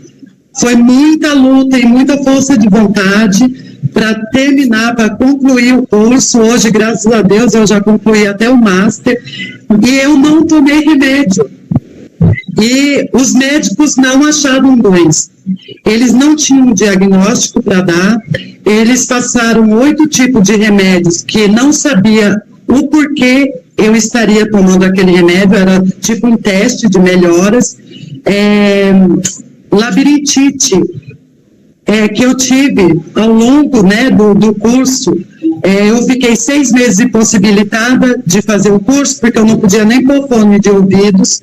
Foi muita luta e muita força de vontade para terminar, para concluir o curso. Hoje, graças a Deus, eu já concluí até o Master, e eu não tomei remédio. E os médicos não acharam doença. Eles não tinham diagnóstico para dar, eles passaram 8 tipos de remédios que não sabia o porquê eu estaria tomando aquele remédio, era tipo um teste de melhoras. Labirintite, que eu tive ao longo, né, do curso, eu fiquei 6 meses impossibilitada de fazer o curso, porque eu não podia nem pôr fone de ouvidos,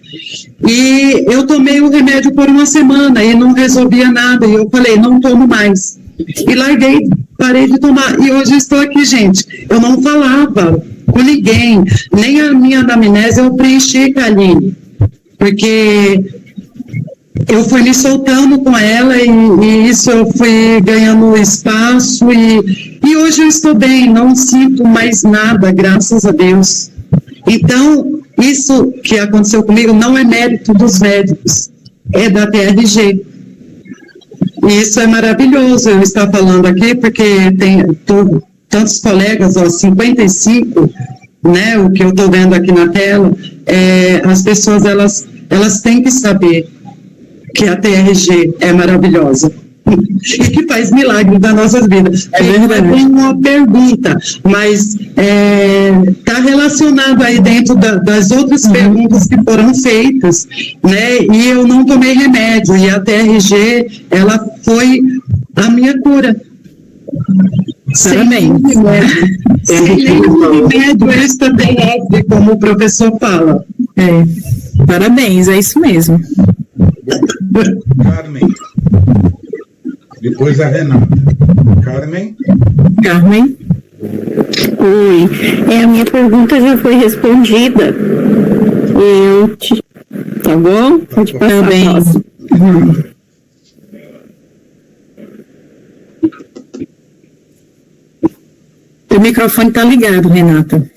e eu tomei o remédio por 1 semana e não resolvia nada, e eu falei, não tomo mais, e larguei, parei de tomar, e hoje eu estou aqui, gente. Eu não falava com ninguém, nem a minha anamnese eu preenchi, Aline, porque eu fui me soltando com ela, e isso eu fui ganhando espaço, e hoje eu estou bem, não sinto mais nada, graças a Deus. Então, isso que aconteceu comigo não é mérito dos médicos, é da TRG. E isso é maravilhoso eu estar falando aqui, porque tem tantos colegas, 55, né, o que eu estou vendo aqui na tela, as pessoas, elas têm que saber que a TRG é maravilhosa e que faz milagre das nossas vidas. Eu tenho uma pergunta, mas está relacionado aí dentro das outras perguntas que foram feitas, né? E eu não tomei remédio, e a TRG, ela foi a minha cura. Parabéns. Sem nenhum remédio extraterrestre, como o professor fala. Parabéns, é isso mesmo. Carmen. Depois a Renata. Carmen. Oi. A minha pergunta já foi respondida. Tá bom? Pode passar. Parabéns. O microfone está ligado, Renata.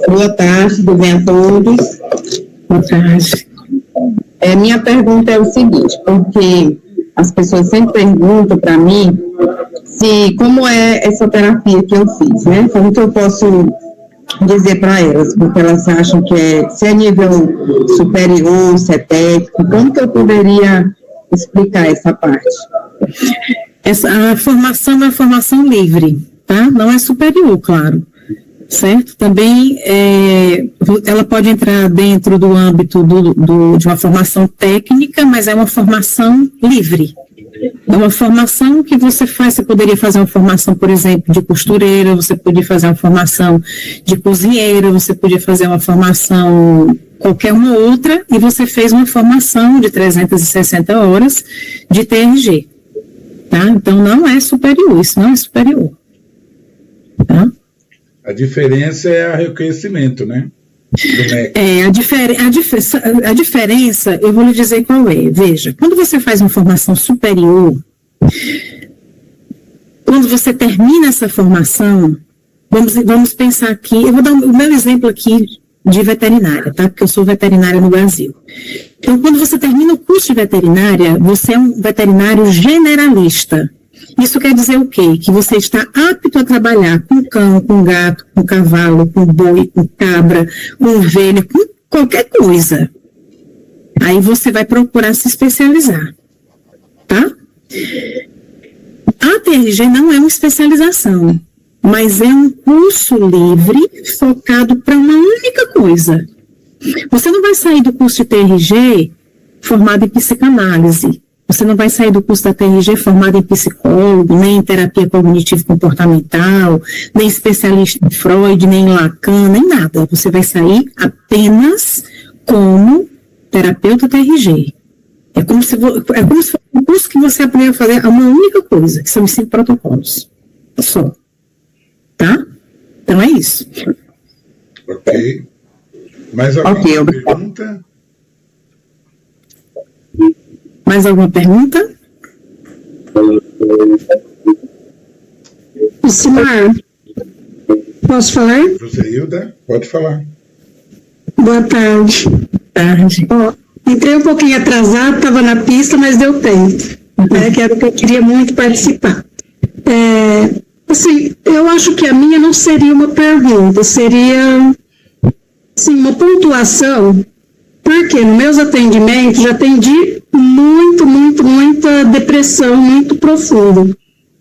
Boa tarde, tudo bem a todos? Boa tarde. Minha pergunta é o seguinte, porque as pessoas sempre perguntam para mim como é essa terapia que eu fiz, né? Como que eu posso dizer para elas, porque elas acham que se é nível superior, se é técnico, como que eu poderia explicar essa parte? A formação é uma formação livre, tá? Não é superior, claro. Certo? Também ela pode entrar dentro do âmbito de uma formação técnica, mas é uma formação livre. É uma formação que você faz, você poderia fazer uma formação, por exemplo, de costureira, você podia fazer uma formação de cozinheira, você podia fazer uma formação qualquer uma outra, e você fez uma formação de 360 horas de TRG. Tá? Então não é superior, isso não é superior. Tá? A diferença é o reconhecimento, né? A diferença, eu vou lhe dizer qual é. Veja, quando você faz uma formação superior, quando você termina essa formação, vamos pensar aqui, eu vou dar o meu exemplo aqui de veterinária, tá? Porque eu sou veterinária no Brasil. Então, quando você termina o curso de veterinária, você é um veterinário generalista. Isso quer dizer o quê? Que você está apto a trabalhar com cão, com gato, com cavalo, com boi, com cabra, com ovelha, com qualquer coisa. Aí você vai procurar se especializar, tá? A TRG não é uma especialização, mas é um curso livre focado para uma única coisa. Você não vai sair do curso de TRG formado em psicanálise. Você não vai sair do curso da TRG formado em psicólogo, nem em terapia cognitivo-comportamental, nem especialista em Freud, nem em Lacan, nem nada. Você vai sair apenas como terapeuta TRG. É como se fosse um curso que você aprende a fazer uma única coisa, que são os 5 protocolos. Só. Tá? Então é isso. Ok. Mais alguma pergunta? Mais alguma pergunta? Simar, posso falar? Joseilda, pode falar. Boa tarde. Tarde. Entrei um pouquinho atrasado, estava na pista, mas deu tempo. Que era o que eu queria muito participar. Assim, eu acho que a minha não seria uma pergunta, seria assim, uma pontuação, porque nos meus atendimentos já atendi muita depressão muito profunda,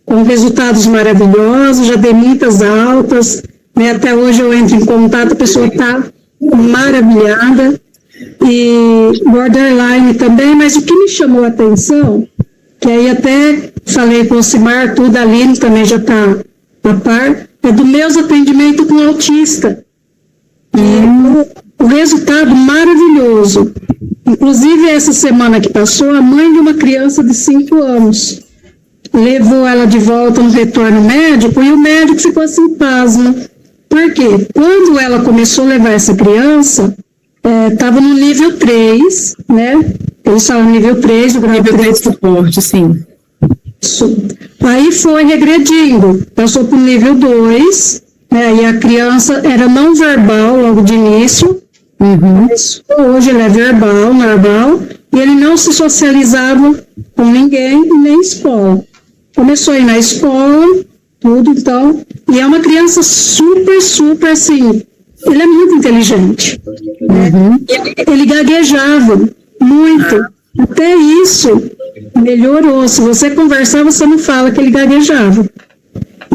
com resultados maravilhosos, já dei muitas altas, né, até hoje eu entro em contato, a pessoa está maravilhada, e borderline também, mas o que me chamou a atenção, que aí até falei com o Simar, tudo, a Aline também já está a par, é do meus atendimentos com autista. O resultado maravilhoso. Inclusive, essa semana que passou, a mãe de uma criança de 5 anos levou ela de volta no retorno médico e o médico ficou assim, pasmo. Por quê? Quando ela começou a levar essa criança, estava no nível 3, né? Eles falam nível 3, o grau nível 3 de suporte, sim. Isso. Aí foi regredindo, passou para o nível 2, né? E a criança era não verbal logo de início, mas hoje ele é verbal, normal, e ele não se socializava com ninguém, nem escola. Começou a ir na escola, tudo, então, e é uma criança super, assim, ele é muito inteligente, né? Ele gaguejava muito, até isso melhorou. Se você conversar, você não fala que ele gaguejava.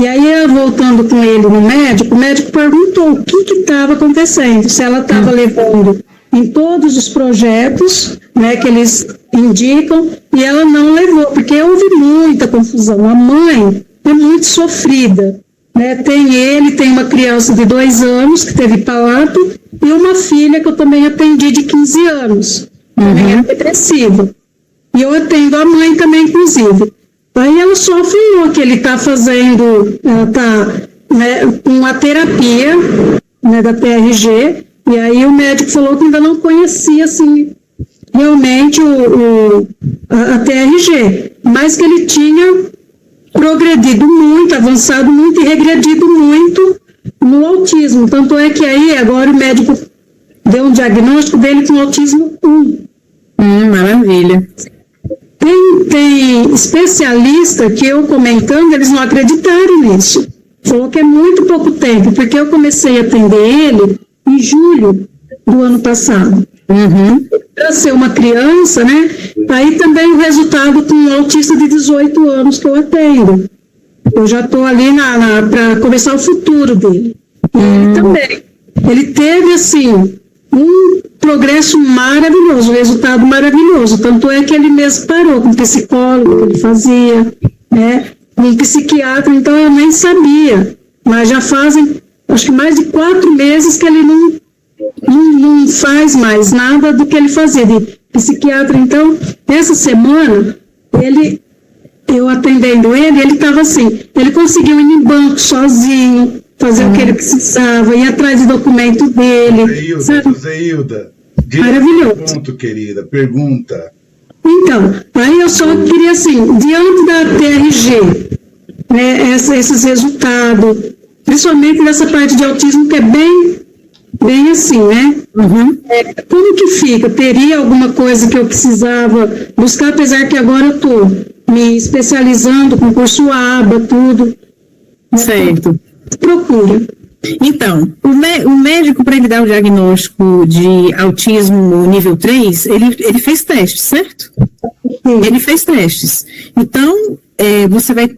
E aí, eu voltando com ele no médico, o médico perguntou o que estava acontecendo, se ela estava levando em todos os projetos, né, que eles indicam, e ela não levou, porque houve muita confusão. A mãe é muito sofrida, né? Tem uma criança de 2 anos que teve palato e uma filha que eu também atendi de 15 anos, também é depressiva. E eu atendo a mãe também, inclusive. Aí ela só afirmou que ele está fazendo, ela está, né, com a terapia, né, da TRG, e aí o médico falou que ainda não conhecia, assim, realmente a TRG, mas que ele tinha progredido muito, avançado muito e regredido muito no autismo. Tanto é que aí agora o médico deu um diagnóstico dele com autismo 1. Maravilha. Tem especialista que eu comentando, eles não acreditaram nisso. Falou que é muito pouco tempo, porque eu comecei a atender ele em julho do ano passado. Para ser uma criança, né? Aí também o resultado com um autista de 18 anos que eu atendo. Eu já estou ali para começar o futuro dele. E ele também. Ele teve, assim, um progresso maravilhoso, um resultado maravilhoso. Tanto é que ele mesmo parou com o psicólogo que ele fazia, né? Com um psiquiatra, então eu nem sabia. Mas já fazem, acho que mais de 4 meses que ele não faz mais nada do que ele fazia de psiquiatra. Então, essa semana, eu atendendo ele estava assim, ele conseguiu ir em banco sozinho, fazer o que ele precisava, ir atrás do documento dele. Joseilda, maravilhoso. Ponto, querida, pergunta. Então, aí eu só queria assim, diante da TRG, né, esses resultados, principalmente nessa parte de autismo que é bem Bem assim, né? Uhum. Como que fica? Teria alguma coisa que eu precisava buscar, apesar que agora eu estou me especializando com curso ABA, tudo. Certo. Procura. Então, o médico, para ele dar o diagnóstico de autismo nível 3, ele fez testes, certo? Sim. Ele fez testes. Então, você vai...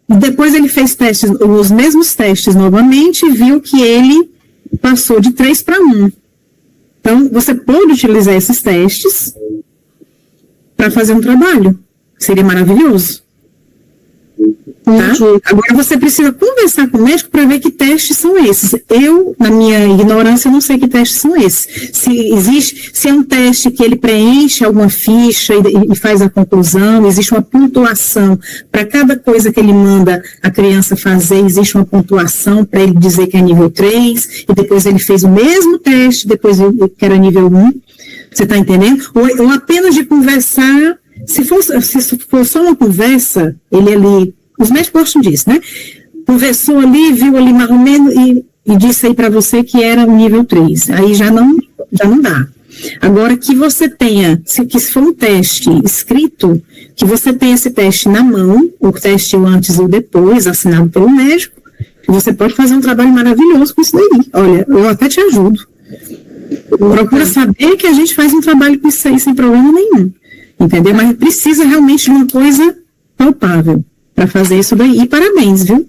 Depois ele fez testes, os mesmos testes novamente, e viu que ele passou de 3 para 1. Então, você pode utilizar esses testes para fazer um trabalho. Seria maravilhoso. Tá? Agora você precisa conversar com o médico para ver que testes são esses. Eu, na minha ignorância, não sei que testes são esses. Se é um teste que ele preenche alguma ficha e faz a conclusão, existe uma pontuação para cada coisa que ele manda a criança fazer, existe uma pontuação para ele dizer que é nível 3, e depois ele fez o mesmo teste, depois que era nível 1. Você está entendendo? Ou apenas de conversar, se for só uma conversa, ele ali... Os médicos gostam disso, né? Conversou ali, viu ali mais ou menos e disse aí para você que era o nível 3. Aí já não dá. Agora que você tenha, se for um teste escrito, que você tenha esse teste na mão, o teste antes ou depois, assinado pelo médico, você pode fazer um trabalho maravilhoso com isso daí. Olha, eu até te ajudo. Procura saber que a gente faz um trabalho com isso aí sem problema nenhum. Entendeu? Mas precisa realmente de uma coisa palpável para fazer isso daí. E parabéns, viu?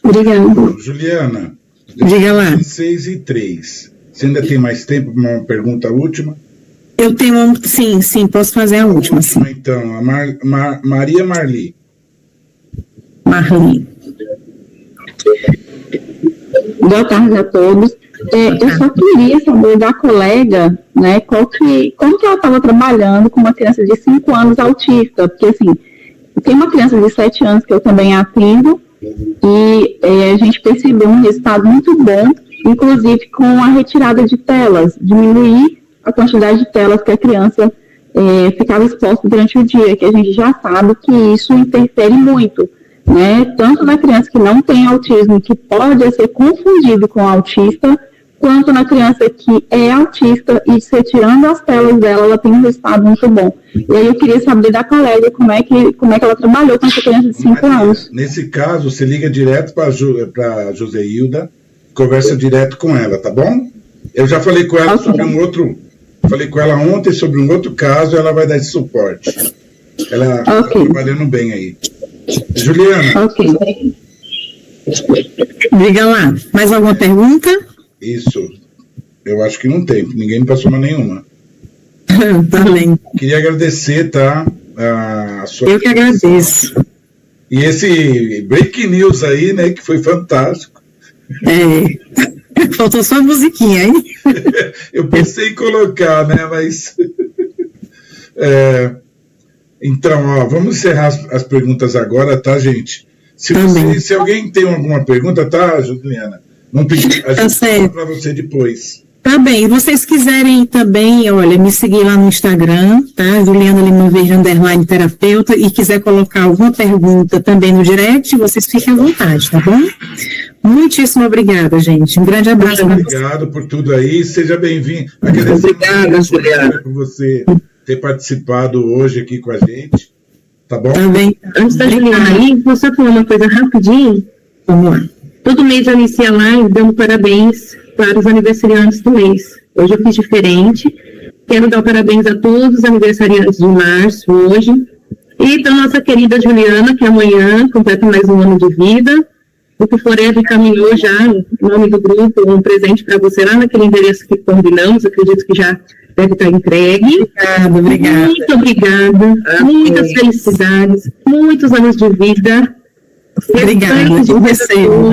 Obrigada. Juliana, diga lá. 6:03. Você ainda tem mais tempo para uma pergunta última? Eu tenho sim, posso fazer a última, sim. Então, a Maria Marli. Boa tarde a todos. Eu só queria saber da colega, né, como que ela estava trabalhando com uma criança de 5 anos autista, porque assim, tem uma criança de 7 anos que eu também atendo, e a gente percebeu um resultado muito bom, inclusive com a retirada de telas, diminuir a quantidade de telas que a criança ficava exposta durante o dia, que a gente já sabe que isso interfere muito, né, tanto na criança que não tem autismo, que pode ser confundido com autista, quanto na criança que é autista e se retirando as telas dela, ela tem um resultado muito bom. E aí eu queria saber da colega como é que ela trabalhou com essa criança de 5 anos. Nesse caso, você liga direto para a Joseilda, conversa direto com ela, tá bom? Eu já falei com ela sobre um outro... Falei com ela ontem sobre um outro caso, ela vai dar esse suporte. Ela está trabalhando bem aí. Juliana. Ok. Diga lá. Mais alguma pergunta? Isso. Eu acho que não tem. Ninguém me passou mais nenhuma. Tá bem. Queria agradecer, tá? A sua... Eu que agradeço. E esse break news aí, né, que foi fantástico. Faltou só a musiquinha, hein? Eu pensei em colocar, né, mas... Então, ó, vamos encerrar as perguntas agora, tá, gente? Se alguém tem alguma pergunta, tá, Juliana? Vamos pedir a gente fala para você depois. Tá bem, e vocês quiserem também, olha, me seguir lá no Instagram, tá? Juliana Lima Verde _ terapeuta, e quiser colocar alguma pergunta também no direct, vocês fiquem à vontade, tá bom? Muitíssimo obrigada, gente. Um grande abraço. Obrigado por tudo aí, seja bem-vindo. Obrigada, Juliana. Por você ter participado hoje aqui com a gente, tá bom? Tá bem. Antes da Juliana aí, vou só falar uma coisa rapidinho. Vamos lá. Todo mês eu inicio a live dando parabéns para os aniversariantes do mês. Hoje eu fiz diferente. Quero dar parabéns a todos os aniversariantes de março hoje. E para nossa querida Juliana, que amanhã completa mais um ano de vida. O Piforev encaminhou já, em nome do grupo, um presente para você lá naquele endereço que combinamos. Acredito que já deve estar entregue. Obrigada. Muito obrigada. Muitas felicidades. Muitos anos de vida. Obrigada. Eu recebo.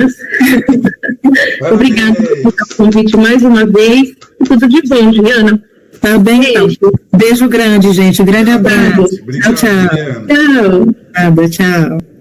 Obrigada pelo convite mais uma vez. E tudo de bom, Juliana. Tá bem, então. Beijo grande, gente. Um grande abraço. Obrigado, tchau. Juliana. Tchau. Tchau.